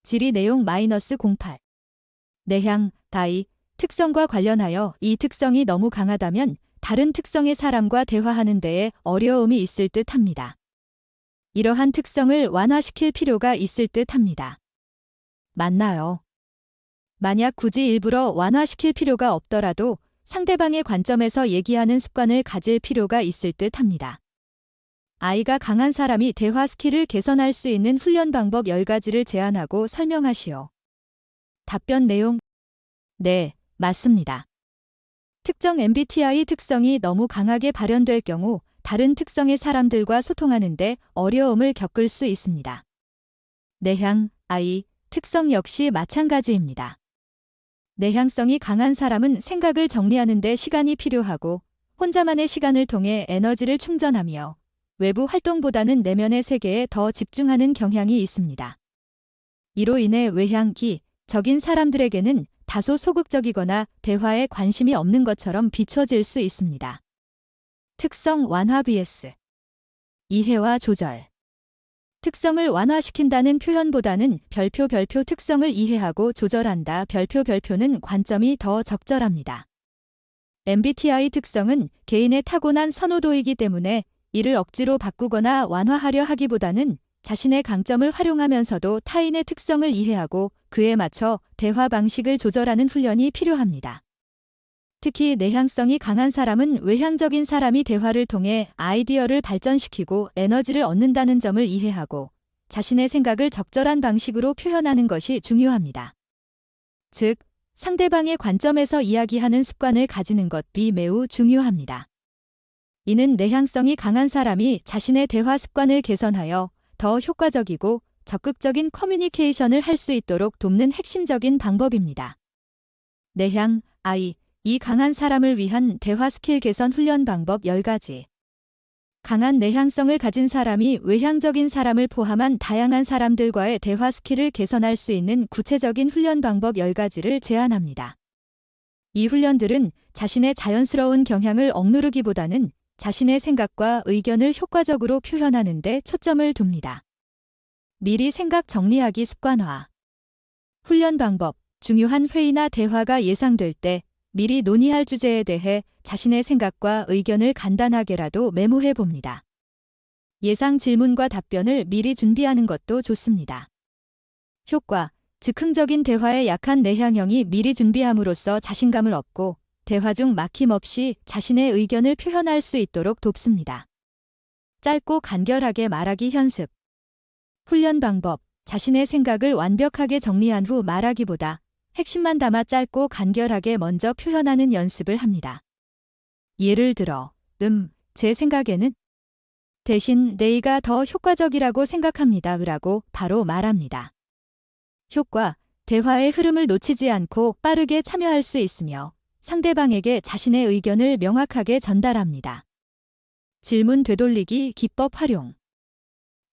질의 내용 -08. 내향, 다이, 특성과 관련하여 이 특성이 너무 강하다면 다른 특성의 사람과 대화하는 데에 어려움이 있을 듯 합니다. 이러한 특성을 완화시킬 필요가 있을 듯 합니다. 맞나요? 만약 굳이 일부러 완화시킬 필요가 없더라도 상대방의 관점에서 얘기하는 습관을 가질 필요가 있을 듯 합니다. 아이가 강한 사람이 대화 스킬을 개선할 수 있는 훈련 방법 10가지를 제안하고 설명하시오. 답변 내용: 네, 맞습니다. 특정 MBTI 특성이 너무 강하게 발현될 경우 다른 특성의 사람들과 소통하는데 어려움을 겪을 수 있습니다. 내향, I, 특성 역시 마찬가지입니다. 내향성이 강한 사람은 생각을 정리하는 데 시간이 필요하고 혼자만의 시간을 통해 에너지를 충전하며 외부 활동보다는 내면의 세계에 더 집중하는 경향이 있습니다. 이로 인해 외향적인 사람들에게는 다소 소극적이거나 대화에 관심이 없는 것처럼 비춰질 수 있습니다. 특성 완화 vs 이해와 조절. 특성을 완화시킨다는 표현보다는 별표 특성을 이해하고 조절한다. 별표는 관점이 더 적절합니다. MBTI 특성은 개인의 타고난 선호도이기 때문에 이를 억지로 바꾸거나 완화하려 하기보다는 자신의 강점을 활용하면서도 타인의 특성을 이해하고 그에 맞춰 대화 방식을 조절하는 훈련이 필요합니다. 특히 내향성이 강한 사람은 외향적인 사람이 대화를 통해 아이디어를 발전시키고 에너지를 얻는다는 점을 이해하고 자신의 생각을 적절한 방식으로 표현하는 것이 중요합니다. 즉, 상대방의 관점에서 이야기하는 습관을 가지는 것이 매우 중요합니다. 이는 내향성이 강한 사람이 자신의 대화 습관을 개선하여 더 효과적이고 적극적인 커뮤니케이션을 할 수 있도록 돕는 핵심적인 방법입니다. 내향, I, 이 강한 사람을 위한 대화 스킬 개선 훈련 방법 10가지. 강한 내향성을 가진 사람이 외향적인 사람을 포함한 다양한 사람들과의 대화 스킬을 개선할 수 있는 구체적인 훈련 방법 10가지를 제안합니다. 이 훈련들은 자신의 자연스러운 경향을 억누르기보다는 자신의 생각과 의견을 효과적으로 표현하는 데 초점을 둡니다. 미리 생각 정리하기 습관화. 훈련 방법. 중요한 회의나 대화가 예상될 때 미리 논의할 주제에 대해 자신의 생각과 의견을 간단하게라도 메모해 봅니다. 예상 질문과 답변을 미리 준비하는 것도 좋습니다. 효과. 즉흥적인 대화에 약한 내향형이 미리 준비함으로써 자신감을 얻고 대화 중 막힘없이 자신의 의견을 표현할 수 있도록 돕습니다. 짧고 간결하게 말하기 연습. 훈련 방법. 자신의 생각을 완벽하게 정리한 후 말하기보다 핵심만 담아 짧고 간결하게 먼저 표현하는 연습을 합니다. 예를 들어, 제 생각에는 대신 내가 더 효과적이라고 생각합니다. 라고 바로 말합니다. 효과. 대화의 흐름을 놓치지 않고 빠르게 참여할 수 있으며 상대방에게 자신의 의견을 명확하게 전달합니다. 질문 되돌리기 기법 활용.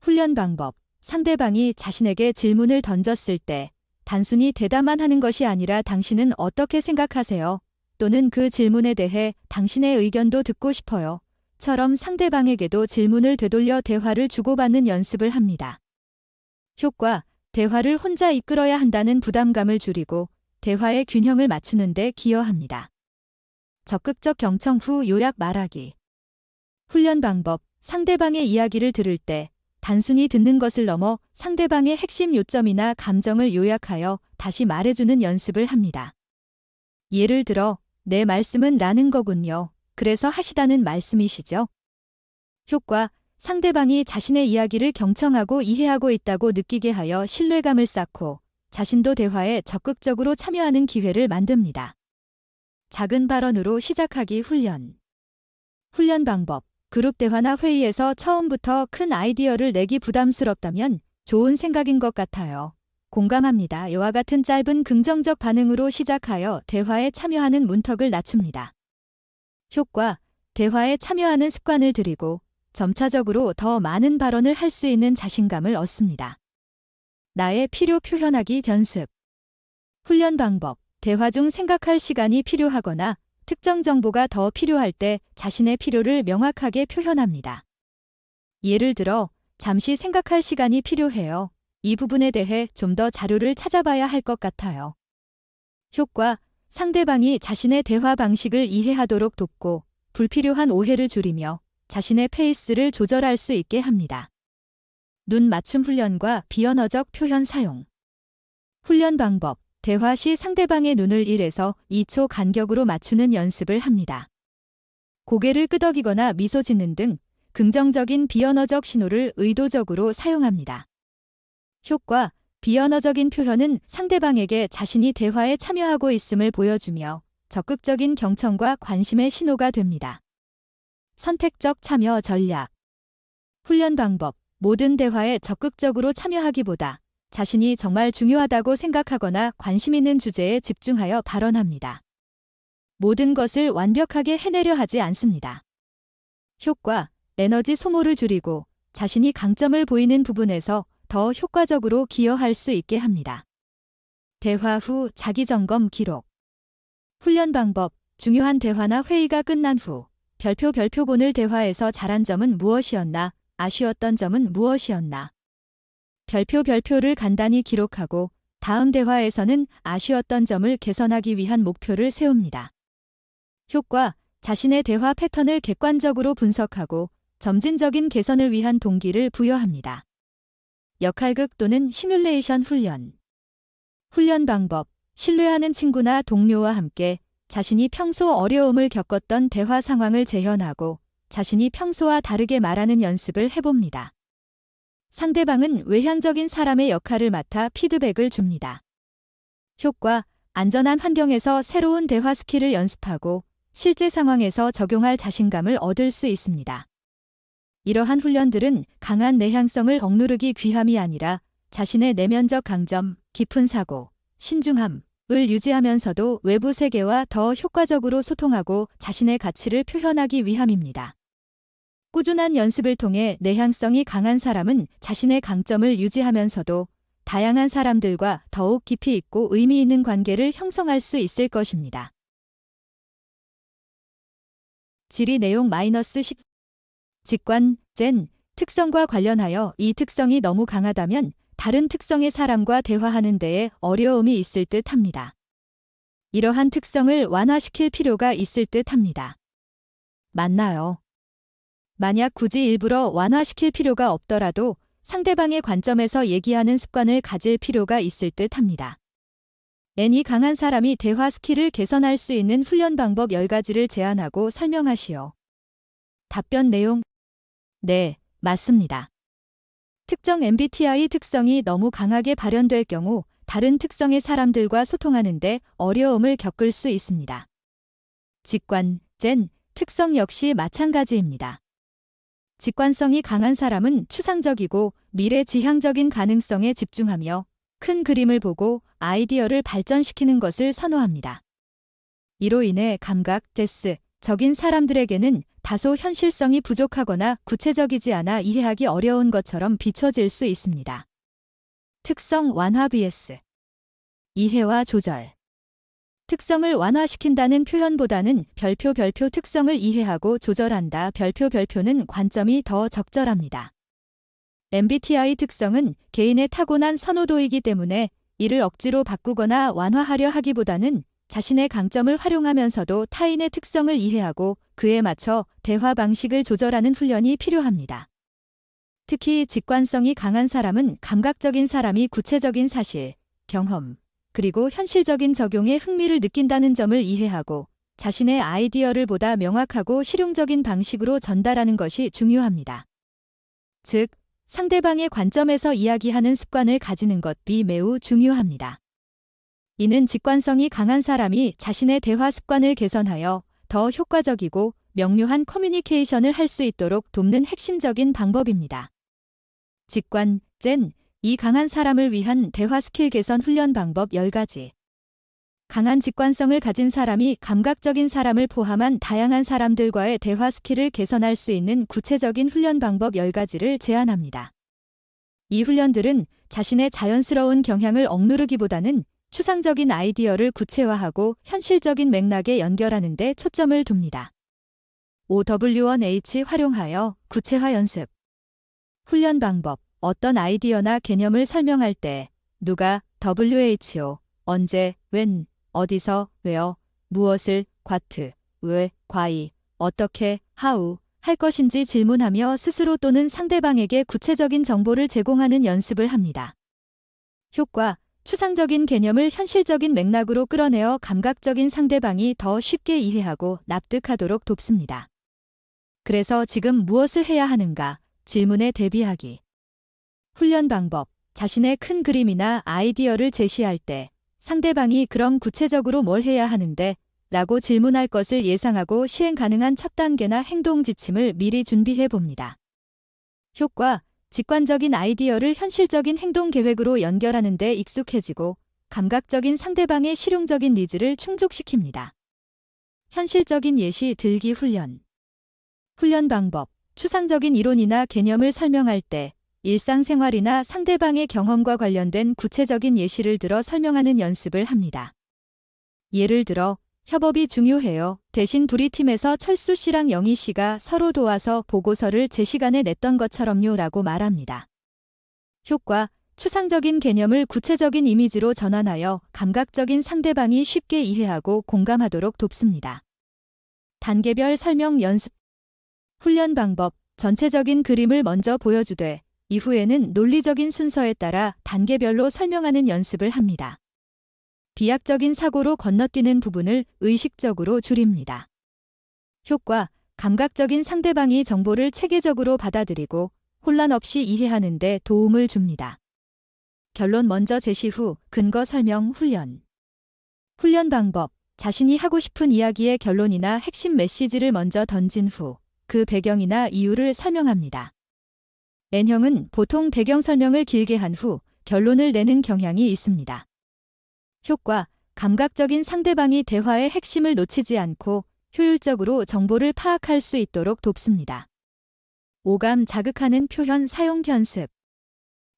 훈련 방법. 상대방이 자신에게 질문을 던졌을 때 단순히 대답만 하는 것이 아니라 당신은 어떻게 생각하세요? 또는 그 질문에 대해 당신의 의견도 듣고 싶어요. 처럼 상대방에게도 질문을 되돌려 대화를 주고받는 연습을 합니다. 효과. 대화를 혼자 이끌어야 한다는 부담감을 줄이고 대화의 균형을 맞추는 데 기여합니다. 적극적 경청 후 요약 말하기. 훈련 방법. 상대방의 이야기를 들을 때 단순히 듣는 것을 넘어 상대방의 핵심 요점이나 감정을 요약하여 다시 말해주는 연습을 합니다. 예를 들어, 내 말씀은 라는 거군요. 그래서 하시다는 말씀이시죠? 효과. 상대방이 자신의 이야기를 경청하고 이해하고 있다고 느끼게 하여 신뢰감을 쌓고 자신도 대화에 적극적으로 참여하는 기회를 만듭니다. 작은 발언으로 시작하기 훈련. 훈련 방법. 그룹 대화나 회의에서 처음부터 큰 아이디어를 내기 부담스럽다면 좋은 생각인 것 같아요. 공감합니다. 이와 같은 짧은 긍정적 반응으로 시작하여 대화에 참여하는 문턱을 낮춥니다. 효과. 대화에 참여하는 습관을 들이고 점차적으로 더 많은 발언을 할 수 있는 자신감을 얻습니다. 나의 필요 표현하기 연습. 훈련 방법. 대화 중 생각할 시간이 필요하거나 특정 정보가 더 필요할 때 자신의 필요를 명확하게 표현합니다. 예를 들어, 잠시 생각할 시간이 필요해요. 이 부분에 대해 좀 더 자료를 찾아봐야 할 것 같아요. 효과, 상대방이 자신의 대화 방식을 이해하도록 돕고 불필요한 오해를 줄이며 자신의 페이스를 조절할 수 있게 합니다. 눈 맞춤 훈련과 비언어적 표현 사용. 훈련 방법, 대화 시 상대방의 눈을 1에서 2초 간격으로 맞추는 연습을 합니다. 고개를 끄덕이거나 미소 짓는 등 긍정적인 비언어적 신호를 의도적으로 사용합니다. 효과, 비언어적인 표현은 상대방에게 자신이 대화에 참여하고 있음을 보여주며 적극적인 경청과 관심의 신호가 됩니다. 선택적 참여 전략. 훈련 방법, 모든 대화에 적극적으로 참여하기보다 자신이 정말 중요하다고 생각하거나 관심 있는 주제에 집중하여 발언합니다. 모든 것을 완벽하게 해내려 하지 않습니다. 효과, 에너지 소모를 줄이고 자신이 강점을 보이는 부분에서 더 효과적으로 기여할 수 있게 합니다. 대화 후 자기점검 기록. 훈련 방법, 중요한 대화나 회의가 끝난 후 별표 오늘 대화에서 잘한 점은 무엇이었나, 아쉬웠던 점은 무엇이었나. 별표를 간단히 기록하고 다음 대화에서는 아쉬웠던 점을 개선하기 위한 목표를 세웁니다. 효과, 자신의 대화 패턴을 객관적으로 분석하고 점진적인 개선을 위한 동기를 부여합니다. 역할극 또는 시뮬레이션 훈련. 훈련 방법, 신뢰하는 친구나 동료와 함께 자신이 평소 어려움을 겪었던 대화 상황을 재현하고 자신이 평소와 다르게 말하는 연습을 해봅니다. 상대방은 외향적인 사람의 역할을 맡아 피드백을 줍니다. 효과, 안전한 환경에서 새로운 대화 스킬을 연습하고 실제 상황에서 적용할 자신감을 얻을 수 있습니다. 이러한 훈련들은 강한 내향성을 억누르기 위함이 아니라 자신의 내면적 강점, 깊은 사고, 신중함을 유지하면서도 외부 세계와 더 효과적으로 소통하고 자신의 가치를 표현하기 위함입니다. 꾸준한 연습을 통해 내향성이 강한 사람은 자신의 강점을 유지하면서도 다양한 사람들과 더욱 깊이 있고 의미 있는 관계를 형성할 수 있을 것입니다. 질의 내용 -10. 직관, 젠, 특성과 관련하여 이 특성이 너무 강하다면 다른 특성의 사람과 대화하는 데에 어려움이 있을 듯 합니다. 이러한 특성을 완화시킬 필요가 있을 듯 합니다. 맞나요? 만약 굳이 일부러 완화시킬 필요가 없더라도 상대방의 관점에서 얘기하는 습관을 가질 필요가 있을 듯 합니다. N이 강한 사람이 대화 스킬을 개선할 수 있는 훈련 방법 10가지를 제안하고 설명하시오. 답변 내용. 네, 맞습니다. 특정 MBTI 특성이 너무 강하게 발현될 경우 다른 특성의 사람들과 소통하는데 어려움을 겪을 수 있습니다. 직관, 젠, 특성 역시 마찬가지입니다. 직관성이 강한 사람은 추상적이고 미래지향적인 가능성에 집중하며 큰 그림을 보고 아이디어를 발전시키는 것을 선호합니다. 이로 인해 감각, 적인 사람들에게는 다소 현실성이 부족하거나 구체적이지 않아 이해하기 어려운 것처럼 비춰질 수 있습니다. 특성 완화 vs 이해와 조절. 특성을 완화시킨다는 표현보다는 별표 특성을 이해하고 조절한다. 별표는 관점이 더 적절합니다. MBTI 특성은 개인의 타고난 선호도이기 때문에 이를 억지로 바꾸거나 완화하려 하기보다는 자신의 강점을 활용하면서도 타인의 특성을 이해하고 그에 맞춰 대화 방식을 조절하는 훈련이 필요합니다. 특히 직관성이 강한 사람은 감각적인 사람이 구체적인 사실, 경험, 그리고 현실적인 적용에 흥미를 느낀다는 점을 이해하고 자신의 아이디어를 보다 명확하고 실용적인 방식으로 전달하는 것이 중요합니다. 즉, 상대방의 관점에서 이야기하는 습관을 가지는 것이 매우 중요합니다. 이는 직관성이 강한 사람이 자신의 대화 습관을 개선하여 더 효과적이고 명료한 커뮤니케이션을 할 수 있도록 돕는 핵심적인 방법입니다. 직관, 젠, 이 강한 사람을 위한 대화 스킬 개선 훈련 방법 10가지. 강한 직관성을 가진 사람이 감각적인 사람을 포함한 다양한 사람들과의 대화 스킬을 개선할 수 있는 구체적인 훈련 방법 10가지를 제안합니다. 이 훈련들은 자신의 자연스러운 경향을 억누르기보다는 추상적인 아이디어를 구체화하고 현실적인 맥락에 연결하는 데 초점을 둡니다. OW1H 활용하여 구체화 연습. 훈련 방법. 어떤 아이디어나 개념을 설명할 때 누가, WHO, 언제, when, 어디서, where, 무엇을, what, 왜, why, 어떻게, how 할 것인지 질문하며 스스로 또는 상대방에게 구체적인 정보를 제공하는 연습을 합니다. 효과, 추상적인 개념을 현실적인 맥락으로 끌어내어 감각적인 상대방이 더 쉽게 이해하고 납득하도록 돕습니다. 그래서 지금 무엇을 해야 하는가? 질문에 대비하기. 훈련 방법. 자신의 큰 그림이나 아이디어를 제시할 때 상대방이 그럼 구체적으로 뭘 해야 하는데? 라고 질문할 것을 예상하고 시행 가능한 첫 단계나 행동 지침을 미리 준비해 봅니다. 효과. 직관적인 아이디어를 현실적인 행동 계획으로 연결하는 데 익숙해지고 감각적인 상대방의 실용적인 니즈를 충족시킵니다. 현실적인 예시 들기 훈련. 훈련 방법. 추상적인 이론이나 개념을 설명할 때 일상생활이나 상대방의 경험과 관련된 구체적인 예시를 들어 설명하는 연습을 합니다. 예를 들어, 협업이 중요해요. 대신 둘이 팀에서 철수 씨랑 영희 씨가 서로 도와서 보고서를 제 시간에 냈던 것처럼요 라고 말합니다. 효과. 추상적인 개념을 구체적인 이미지로 전환하여 감각적인 상대방이 쉽게 이해하고 공감하도록 돕습니다. 단계별 설명 연습. 훈련 방법. 전체적인 그림을 먼저 보여주되 이후에는 논리적인 순서에 따라 단계별로 설명하는 연습을 합니다. 비약적인 사고로 건너뛰는 부분을 의식적으로 줄입니다. 효과. 감각적인 상대방이 정보를 체계적으로 받아들이고 혼란 없이 이해하는 데 도움을 줍니다. 결론 먼저 제시 후 근거 설명 훈련. 훈련 방법. 자신이 하고 싶은 이야기의 결론이나 핵심 메시지를 먼저 던진 후 그 배경이나 이유를 설명합니다. N형은 보통 배경 설명을 길게 한 후 결론을 내는 경향이 있습니다. 효과. 감각적인 상대방이 대화의 핵심을 놓치지 않고 효율적으로 정보를 파악할 수 있도록 돕습니다. 오감 자극하는 표현 사용 연습.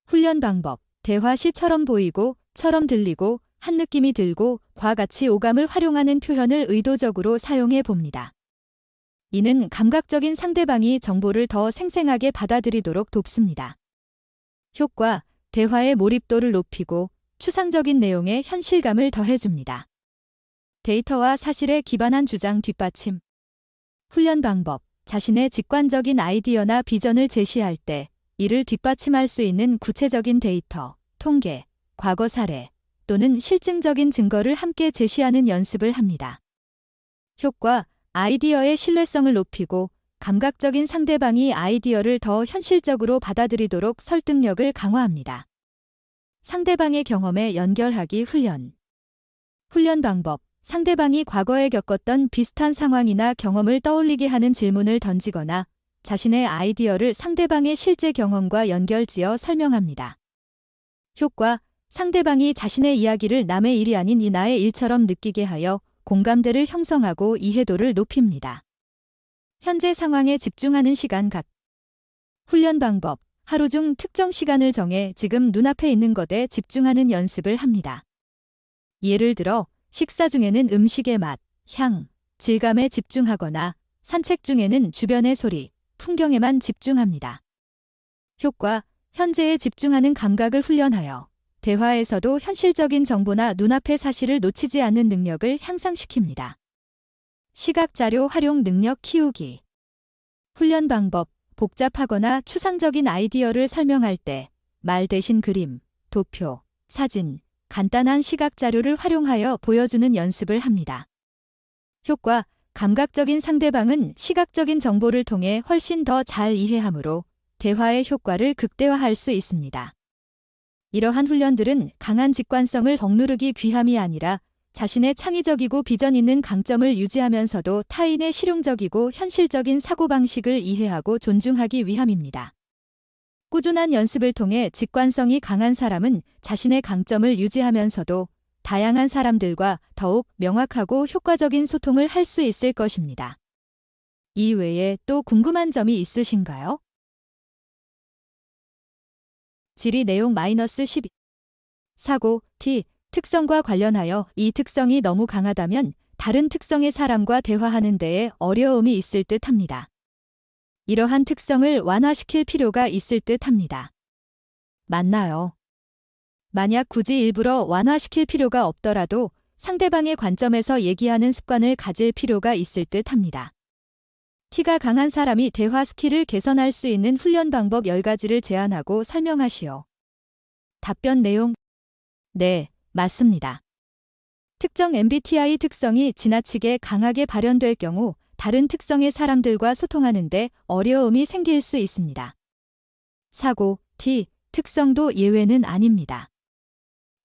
훈련 방법. 대화 시처럼 보이고, 처럼 들리고, 한 느낌이 들고, 과 같이 오감을 활용하는 표현을 의도적으로 사용해 봅니다. 이는 감각적인 상대방이 정보를 더 생생하게 받아들이도록 돕습니다. 효과. 대화의 몰입도를 높이고 추상적인 내용에 현실감을 더해줍니다. 데이터와 사실에 기반한 주장 뒷받침. 훈련 방법. 자신의 직관적인 아이디어나 비전을 제시할 때 이를 뒷받침할 수 있는 구체적인 데이터, 통계, 과거 사례 또는 실증적인 증거를 함께 제시하는 연습을 합니다. 효과. 아이디어의 신뢰성을 높이고 감각적인 상대방이 아이디어를 더 현실적으로 받아들이도록 설득력을 강화합니다. 상대방의 경험에 연결하기 훈련. 훈련 방법. 상대방이 과거에 겪었던 비슷한 상황이나 경험을 떠올리게 하는 질문을 던지거나 자신의 아이디어를 상대방의 실제 경험과 연결지어 설명합니다. 효과. 상대방이 자신의 이야기를 남의 일이 아닌 이 나의 일처럼 느끼게 하여 공감대를 형성하고 이해도를 높입니다. 현재 상황에 집중하는 시간 각. 훈련 방법. 하루 중 특정 시간을 정해 지금 눈앞에 있는 것에 집중하는 연습을 합니다. 예를 들어 식사 중에는 음식의 맛, 향, 질감에 집중하거나 산책 중에는 주변의 소리, 풍경에만 집중합니다. 효과. 현재에 집중하는 감각을 훈련하여 대화에서도 현실적인 정보나 눈앞의 사실을 놓치지 않는 능력을 향상시킵니다. 시각자료 활용 능력 키우기. 훈련 방법. 복잡하거나 추상적인 아이디어를 설명할 때 말 대신 그림, 도표, 사진, 간단한 시각자료를 활용하여 보여주는 연습을 합니다. 효과. 감각적인 상대방은 시각적인 정보를 통해 훨씬 더 잘 이해하므로 대화의 효과를 극대화할 수 있습니다. 이러한 훈련들은 강한 직관성을 억누르기 위함이 아니라 자신의 창의적이고 비전 있는 강점을 유지하면서도 타인의 실용적이고 현실적인 사고방식을 이해하고 존중하기 위함입니다. 꾸준한 연습을 통해 직관성이 강한 사람은 자신의 강점을 유지하면서도 다양한 사람들과 더욱 명확하고 효과적인 소통을 할 수 있을 것입니다. 이 외에 또 궁금한 점이 있으신가요? 질의 내용 -12. 사고, T, 특성과 관련하여 이 특성이 너무 강하다면 다른 특성의 사람과 대화하는 데에 어려움이 있을 듯 합니다. 이러한 특성을 완화시킬 필요가 있을 듯 합니다. 맞나요? 만약 굳이 일부러 완화시킬 필요가 없더라도 상대방의 관점에서 얘기하는 습관을 가질 필요가 있을 듯 합니다. T가 강한 사람이 대화 스킬을 개선할 수 있는 훈련 방법 10가지를 제안하고 설명하시오. 답변 내용. 네, 맞습니다. 특정 MBTI 특성이 지나치게 강하게 발현될 경우 다른 특성의 사람들과 소통하는데 어려움이 생길 수 있습니다. 사고, T, 특성도 예외는 아닙니다.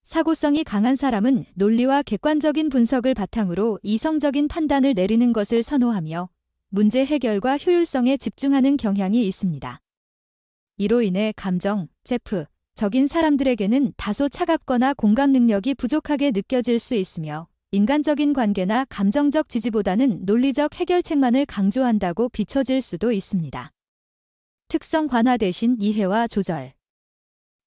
사고성이 강한 사람은 논리와 객관적인 분석을 바탕으로 이성적인 판단을 내리는 것을 선호하며 문제 해결과 효율성에 집중하는 경향이 있습니다. 이로 인해 감정, 적인 사람들에게는 다소 차갑거나 공감 능력이 부족하게 느껴질 수 있으며 인간적인 관계나 감정적 지지보다는 논리적 해결책만을 강조한다고 비춰질 수도 있습니다. 특성 관화 대신 이해와 조절.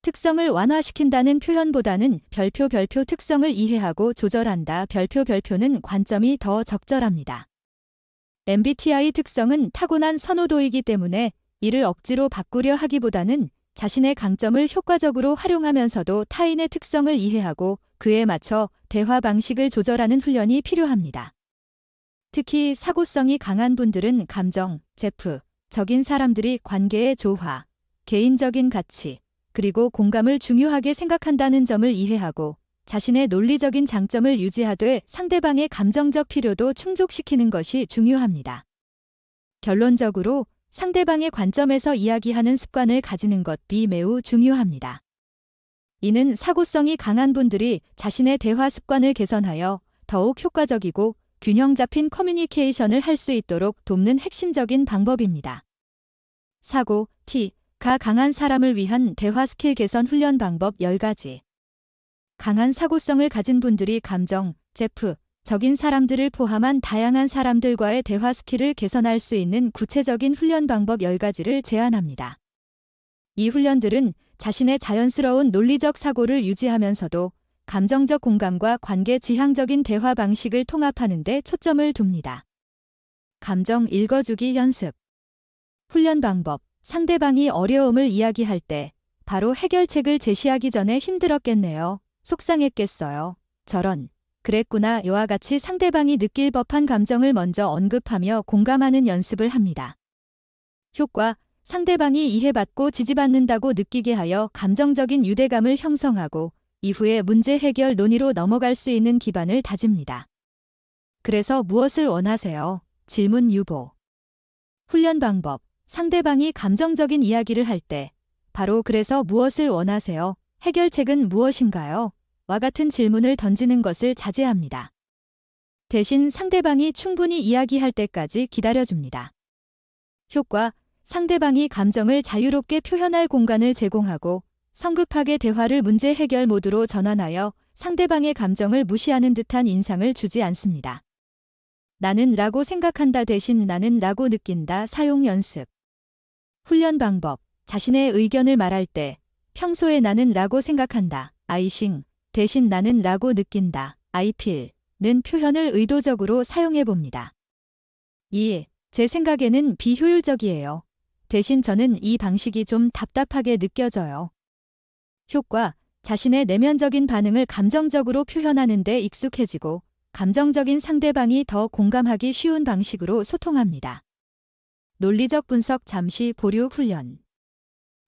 특성을 완화시킨다는 표현보다는 별표 특성을 이해하고 조절한다. 별표는 관점이 더 적절합니다. MBTI 특성은 타고난 선호도이기 때문에 이를 억지로 바꾸려 하기보다는 자신의 강점을 효과적으로 활용하면서도 타인의 특성을 이해하고 그에 맞춰 대화 방식을 조절하는 훈련이 필요합니다. 특히 사고성이 강한 분들은 감정, 적인 사람들이 관계의 조화, 개인적인 가치, 그리고 공감을 중요하게 생각한다는 점을 이해하고 자신의 논리적인 장점을 유지하되 상대방의 감정적 필요도 충족시키는 것이 중요합니다. 결론적으로 상대방의 관점에서 이야기하는 습관을 가지는 것이 매우 중요합니다. 이는 사고성이 강한 분들이 자신의 대화 습관을 개선하여 더욱 효과적이고 균형 잡힌 커뮤니케이션을 할 수 있도록 돕는 핵심적인 방법입니다. 사고, T가 강한 사람을 위한 대화 스킬 개선 훈련 방법 10가지. 강한 사고성을 가진 분들이 감정, 적인 사람들을 포함한 다양한 사람들과의 대화 스킬을 개선할 수 있는 구체적인 훈련 방법 10가지를 제안합니다. 이 훈련들은 자신의 자연스러운 논리적 사고를 유지하면서도 감정적 공감과 관계 지향적인 대화 방식을 통합하는 데 초점을 둡니다. 감정 읽어주기 연습. 훈련 방법. 상대방이 어려움을 이야기할 때 바로 해결책을 제시하기 전에 힘들었겠네요. 속상했겠어요. 저런. 그랬구나. 이와 같이 상대방이 느낄 법한 감정을 먼저 언급하며 공감하는 연습을 합니다. 효과. 상대방이 이해받고 지지받는다고 느끼게 하여 감정적인 유대감을 형성하고 이후에 문제 해결 논의로 넘어갈 수 있는 기반을 다집니다. 그래서 무엇을 원하세요? 질문 유보. 훈련 방법. 상대방이 감정적인 이야기를 할 때 바로 그래서 무엇을 원하세요? 해결책은 무엇인가요? 와 같은 질문을 던지는 것을 자제합니다. 대신 상대방이 충분히 이야기할 때까지 기다려줍니다. 효과. 상대방이 감정을 자유롭게 표현할 공간을 제공하고 성급하게 대화를 문제 해결 모드로 전환하여 상대방의 감정을 무시하는 듯한 인상을 주지 않습니다. 나는 라고 생각한다 대신 나는 라고 느낀다 사용 연습. 훈련 방법. 자신의 의견을 말할 때 평소에 나는 라고 생각한다. 아이싱 대신 나는 라고 느낀다. 아이필는 표현을 의도적으로 사용해 봅니다. 2. 제 생각에는 비효율적이에요. 대신 저는 이 방식이 좀 답답하게 느껴져요. 효과. 자신의 내면적인 반응을 감정적으로 표현하는 데 익숙해지고 감정적인 상대방이 더 공감하기 쉬운 방식으로 소통합니다. 논리적 분석 잠시 보류 훈련.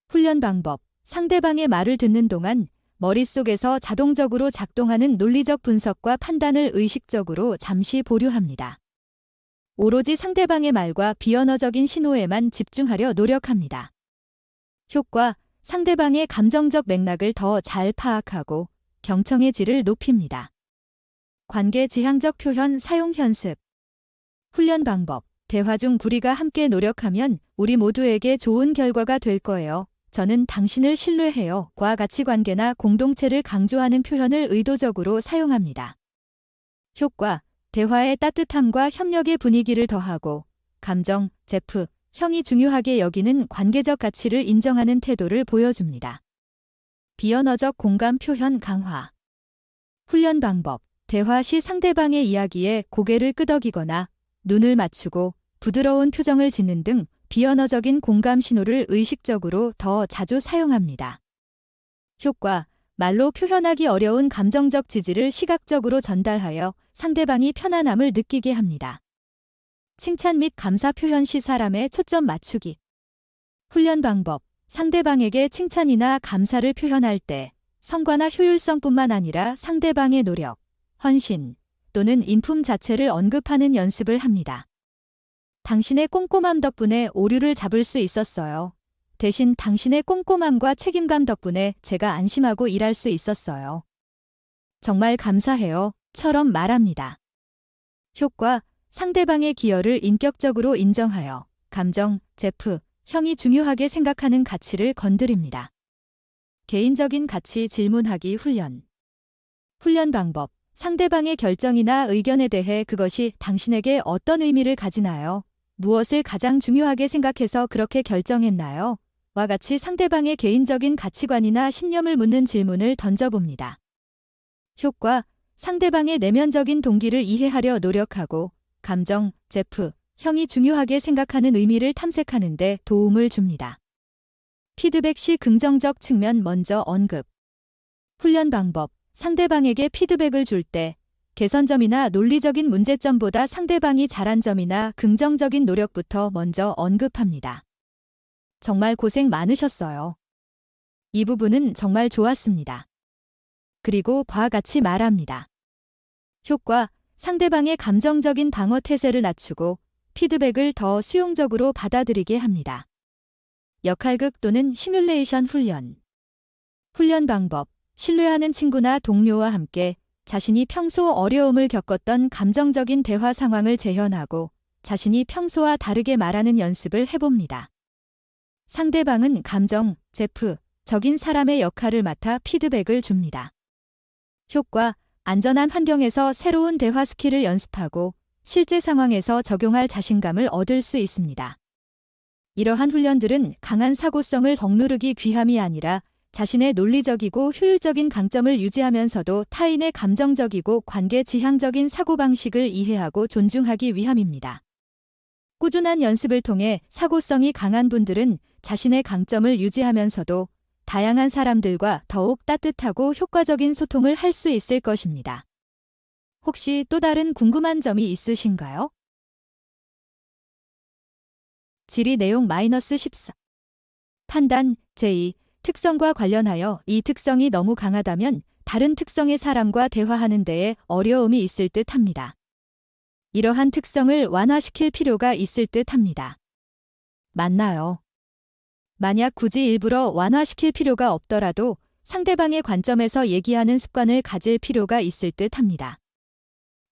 훈련 방법. 상대방의 말을 듣는 동안 머릿속에서 자동적으로 작동하는 논리적 분석과 판단을 의식적으로 잠시 보류합니다. 오로지 상대방의 말과 비언어적인 신호에만 집중하려 노력합니다. 효과. 상대방의 감정적 맥락을 더 잘 파악하고 경청의 질을 높입니다. 관계 지향적 표현 사용 연습. 훈련 방법. 대화 중 우리가 함께 노력하면 우리 모두에게 좋은 결과가 될 거예요. 저는 당신을 신뢰해요. 과 가치관계나 공동체를 강조하는 표현을 의도적으로 사용합니다. 효과. 대화의 따뜻함과 협력의 분위기를 더하고 감정, 형이 중요하게 여기는 관계적 가치를 인정하는 태도를 보여줍니다. 비언어적 공감 표현 강화. 훈련 방법. 대화 시 상대방의 이야기에 고개를 끄덕이거나 눈을 맞추고 부드러운 표정을 짓는 등 비언어적인 공감 신호를 의식적으로 더 자주 사용합니다. 효과, 말로 표현하기 어려운 감정적 지지를 시각적으로 전달하여 상대방이 편안함을 느끼게 합니다. 칭찬 및 감사 표현 시 사람의 초점 맞추기. 훈련 방법. 상대방에게 칭찬이나 감사를 표현할 때 성과나 효율성뿐만 아니라 상대방의 노력, 헌신 또는 인품 자체를 언급하는 연습을 합니다. 당신의 꼼꼼함 덕분에 오류를 잡을 수 있었어요. 대신 당신의 꼼꼼함과 책임감 덕분에 제가 안심하고 일할 수 있었어요. 정말 감사해요. 처럼 말합니다. 효과, 상대방의 기여를 인격적으로 인정하여 감정, 제프, 형이 중요하게 생각하는 가치를 건드립니다. 개인적인 가치 질문하기 훈련. 훈련 방법. 상대방의 결정이나 의견에 대해 그것이 당신에게 어떤 의미를 가지나요? 무엇을 가장 중요하게 생각해서 그렇게 결정했나요? 와 같이 상대방의 개인적인 가치관이나 신념을 묻는 질문을 던져봅니다. 효과, 상대방의 내면적인 동기를 이해하려 노력하고 감정, 제프, 형이 중요하게 생각하는 의미를 탐색하는 데 도움을 줍니다. 피드백 시 긍정적 측면 먼저 언급. 훈련 방법. 상대방에게 피드백을 줄 때 개선점이나 논리적인 문제점보다 상대방이 잘한 점이나 긍정적인 노력부터 먼저 언급합니다. 정말 고생 많으셨어요. 이 부분은 정말 좋았습니다. 그리고 과 같이 말합니다. 효과, 상대방의 감정적인 방어 태세를 낮추고 피드백을 더 수용적으로 받아들이게 합니다. 역할극 또는 시뮬레이션 훈련. 훈련 방법. 신뢰하는 친구나 동료와 함께 자신이 평소 어려움을 겪었던 감정적인 대화 상황을 재현하고 자신이 평소와 다르게 말하는 연습을 해봅니다. 상대방은 감정, 제프, 적인 사람의 역할을 맡아 피드백을 줍니다. 효과, 안전한 환경에서 새로운 대화 스킬을 연습하고 실제 상황에서 적용할 자신감을 얻을 수 있습니다. 이러한 훈련들은 강한 사고성을 억누르기 위함이 아니라 자신의 논리적이고 효율적인 강점을 유지하면서도 타인의 감정적이고 관계 지향적인 사고방식을 이해하고 존중하기 위함입니다. 꾸준한 연습을 통해 사고성이 강한 분들은 자신의 강점을 유지하면서도 다양한 사람들과 더욱 따뜻하고 효과적인 소통을 할 수 있을 것입니다. 혹시 또 다른 궁금한 점이 있으신가요? 질의 내용 -14. 판단, 제2. 특성과 관련하여 이 특성이 너무 강하다면 다른 특성의 사람과 대화하는 데에 어려움이 있을 듯 합니다. 이러한 특성을 완화시킬 필요가 있을 듯 합니다. 맞나요? 만약 굳이 일부러 완화시킬 필요가 없더라도 상대방의 관점에서 얘기하는 습관을 가질 필요가 있을 듯 합니다.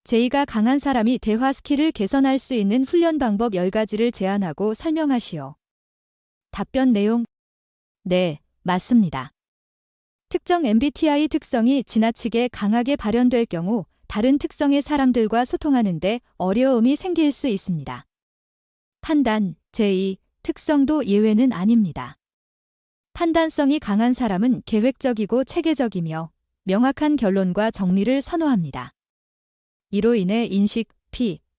제2가 강한 사람이 대화 스킬을 개선할 수 있는 훈련 방법 10가지를 제안하고 설명하시오. 답변 내용. 네, 맞습니다. 특정 MBTI 특성이 지나치게 강하게 발현될 경우 다른 특성의 사람들과 소통하는데 어려움이 생길 수 있습니다. 판단, 제2, 특성도 예외는 아닙니다. 판단성이 강한 사람은 계획적이고 체계적이며 명확한 결론과 정리를 선호합니다. 이로 인해 인식,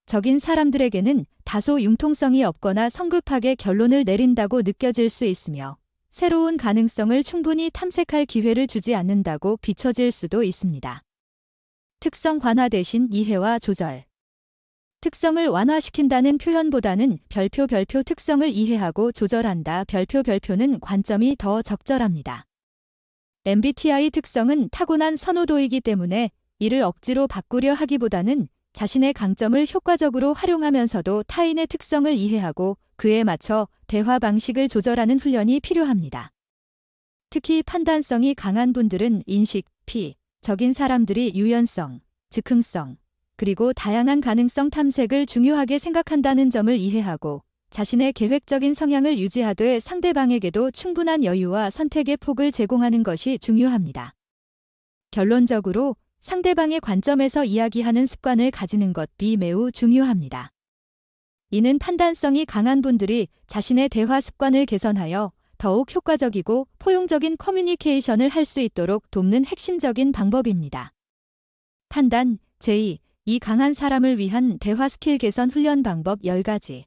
적인 사람들에게는 다소 융통성이 없거나 성급하게 결론을 내린다고 느껴질 수 있으며 새로운 가능성을 충분히 탐색할 기회를 주지 않는다고 비춰질 수도 있습니다. 특성 완화 대신 이해와 조절. 특성을 완화시킨다는 표현보다는 별표 특성을 이해하고 조절한다. 별표는 관점이 더 적절합니다. MBTI 특성은 타고난 선호도이기 때문에 이를 억지로 바꾸려 하기보다는 자신의 강점을 효과적으로 활용하면서도 타인의 특성을 이해하고 그에 맞춰 대화 방식을 조절하는 훈련이 필요합니다. 특히 판단성이 강한 분들은 인식, 적인 사람들이 유연성, 즉흥성, 그리고 다양한 가능성 탐색을 중요하게 생각한다는 점을 이해하고 자신의 계획적인 성향을 유지하되 상대방에게도 충분한 여유와 선택의 폭을 제공하는 것이 중요합니다. 결론적으로 상대방의 관점에서 이야기하는 습관을 가지는 것이 매우 중요합니다. 이는 판단성이 강한 분들이 자신의 대화 습관을 개선하여 더욱 효과적이고 포용적인 커뮤니케이션을 할 수 있도록 돕는 핵심적인 방법입니다. 판단, 제2, 이 강한 사람을 위한 대화 스킬 개선 훈련 방법 10가지.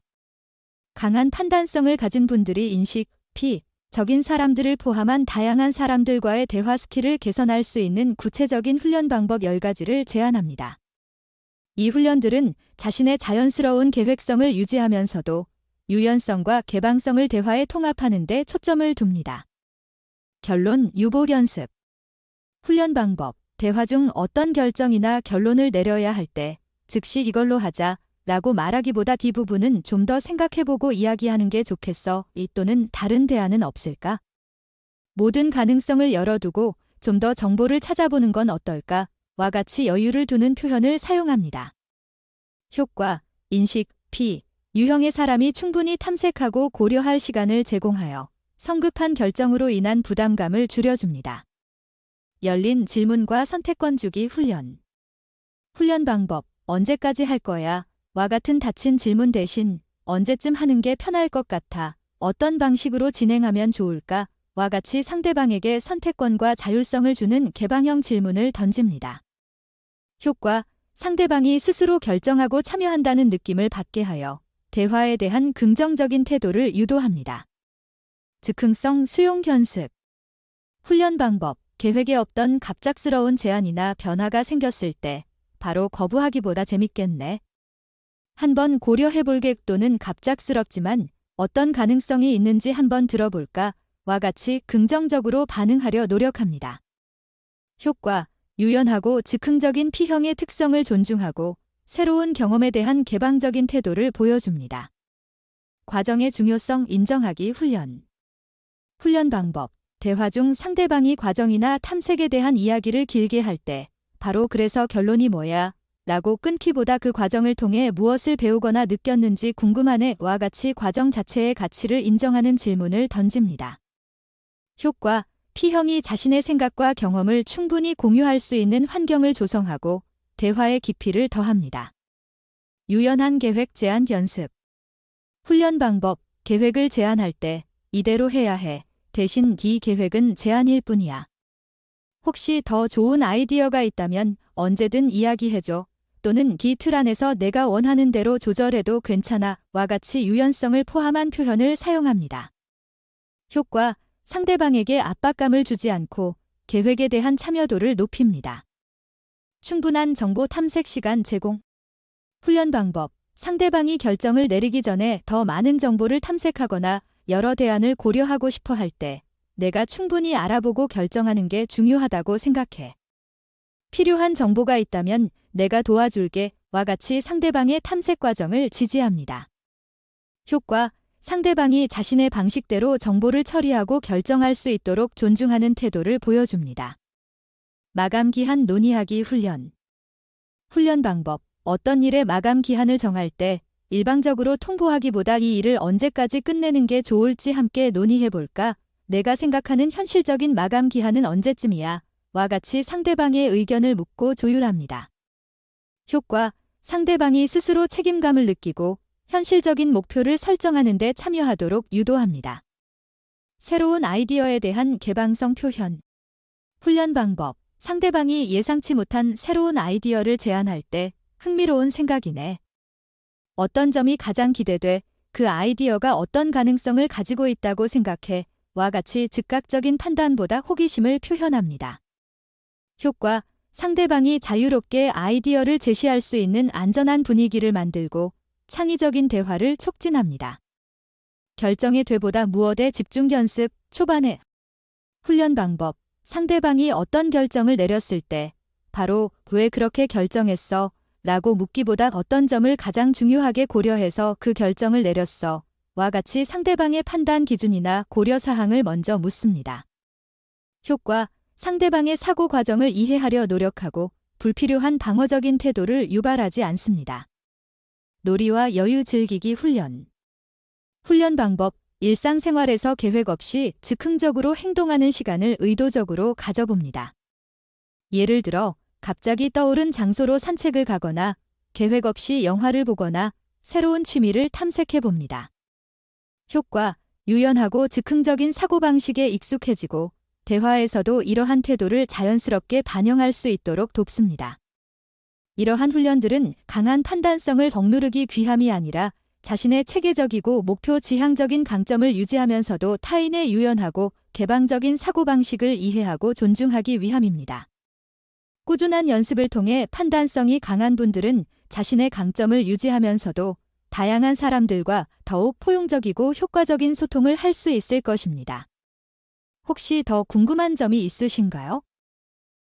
강한 판단성을 가진 분들이 인식, 적인 사람들을 포함한 다양한 사람들과의 대화 스킬을 개선할 수 있는 구체적인 훈련 방법 10가지를 제안합니다. 이 훈련들은 자신의 자연스러운 계획성을 유지하면서도 유연성과 개방성을 대화에 통합하는 데 초점을 둡니다. 결론 유보 연습. 훈련 방법. 대화 중 어떤 결정이나 결론을 내려야 할 때 즉시 이걸로 하자 라고 말하기보다 이 부분은 좀 더 생각해보고 이야기하는 게 좋겠어. 이 또는 다른 대안은 없을까? 모든 가능성을 열어두고 좀 더 정보를 찾아보는 건 어떨까? 와 같이 여유를 두는 표현을 사용합니다. 효과, 인식, P. 유형의 사람이 충분히 탐색하고 고려할 시간을 제공하여 성급한 결정으로 인한 부담감을 줄여줍니다. 열린 질문과 선택권 주기 훈련. 훈련 방법, 언제까지 할 거야? 와 같은 닫힌 질문 대신 언제쯤 하는 게 편할 것 같아? 어떤 방식으로 진행하면 좋을까? 와 같이 상대방에게 선택권과 자율성을 주는 개방형 질문을 던집니다. 효과, 상대방이 스스로 결정하고 참여한다는 느낌을 받게 하여 대화에 대한 긍정적인 태도를 유도합니다. 즉흥성 수용 연습. 훈련 방법. 계획에 없던 갑작스러운 제안이나 변화가 생겼을 때 바로 거부하기보다 재밌겠네. 한번 고려해볼게 또는 갑작스럽지만 어떤 가능성이 있는지 한번 들어볼까? 와 같이 긍정적으로 반응하려 노력합니다. 효과, 유연하고 즉흥적인 P형의 특성을 존중하고 새로운 경험에 대한 개방적인 태도를 보여줍니다. 과정의 중요성 인정하기 훈련. 훈련 방법. 대화 중 상대방이 과정이나 탐색에 대한 이야기를 길게 할 때 바로 그래서 결론이 뭐야? 라고 끊기보다 그 과정을 통해 무엇을 배우거나 느꼈는지 궁금하네 와 같이 과정 자체의 가치를 인정하는 질문을 던집니다. 효과, P형이 자신의 생각과 경험을 충분히 공유할 수 있는 환경을 조성하고 대화의 깊이를 더합니다. 유연한 계획 제안 연습. 훈련 방법, 계획을 제안할 때 이대로 해야 해. 대신 이 계획은 제안일 뿐이야. 혹시 더 좋은 아이디어가 있다면 언제든 이야기해줘. 또는 이 틀 안에서 내가 원하는 대로 조절해도 괜찮아. 와 같이 유연성을 포함한 표현을 사용합니다. 효과, 상대방에게 압박감을 주지 않고 계획에 대한 참여도를 높입니다. 충분한 정보 탐색 시간 제공. 훈련 방법, 상대방이 결정을 내리기 전에 더 많은 정보를 탐색하거나 여러 대안을 고려하고 싶어 할 때 내가 충분히 알아보고 결정하는 게 중요하다고 생각해. 필요한 정보가 있다면 내가 도와줄게. 와 같이 상대방의 탐색 과정을 지지합니다. 효과, 상대방이 자신의 방식대로 정보를 처리하고 결정할 수 있도록 존중하는 태도를 보여줍니다. 마감 기한 논의하기 훈련. 훈련 방법, 어떤 일의 마감 기한을 정할 때 일방적으로 통보하기보다 이 일을 언제까지 끝내는 게 좋을지 함께 논의해볼까? 내가 생각하는 현실적인 마감 기한은 언제쯤이야? 와 같이 상대방의 의견을 묻고 조율합니다. 효과, 상대방이 스스로 책임감을 느끼고 현실적인 목표를 설정하는 데 참여하도록 유도합니다. 새로운 아이디어에 대한 개방성 표현. 훈련 방법, 상대방이 예상치 못한 새로운 아이디어를 제안할 때 흥미로운 생각이네. 어떤 점이 가장 기대돼? 그 아이디어가 어떤 가능성을 가지고 있다고 생각해? 와 같이 즉각적인 판단보다 호기심을 표현합니다. 효과, 상대방이 자유롭게 아이디어를 제시할 수 있는 안전한 분위기를 만들고 창의적인 대화를 촉진합니다. 결정의 되보다 무엇에 집중 연습. 초반에 훈련 방법, 상대방이 어떤 결정을 내렸을 때 바로 왜 그렇게 결정했어? 라고 묻기보다 어떤 점을 가장 중요하게 고려해서 그 결정을 내렸어? 와 같이 상대방의 판단 기준이나 고려사항을 먼저 묻습니다. 효과, 상대방의 사고 과정을 이해하려 노력하고 불필요한 방어적인 태도를 유발하지 않습니다. 놀이와 여유 즐기기 훈련. 훈련 방법, 일상생활에서 계획 없이 즉흥적으로 행동하는 시간을 의도적으로 가져봅니다. 예를 들어, 갑자기 떠오른 장소로 산책을 가거나 계획 없이 영화를 보거나 새로운 취미를 탐색해 봅니다. 효과, 유연하고 즉흥적인 사고방식에 익숙해지고 대화에서도 이러한 태도를 자연스럽게 반영할 수 있도록 돕습니다. 이러한 훈련들은 강한 판단성을 억누르기 위함이 아니라 자신의 체계적이고 목표 지향적인 강점을 유지하면서도 타인의 유연하고 개방적인 사고방식을 이해하고 존중하기 위함입니다. 꾸준한 연습을 통해 판단성이 강한 분들은 자신의 강점을 유지하면서도 다양한 사람들과 더욱 포용적이고 효과적인 소통을 할 수 있을 것입니다. 혹시 더 궁금한 점이 있으신가요?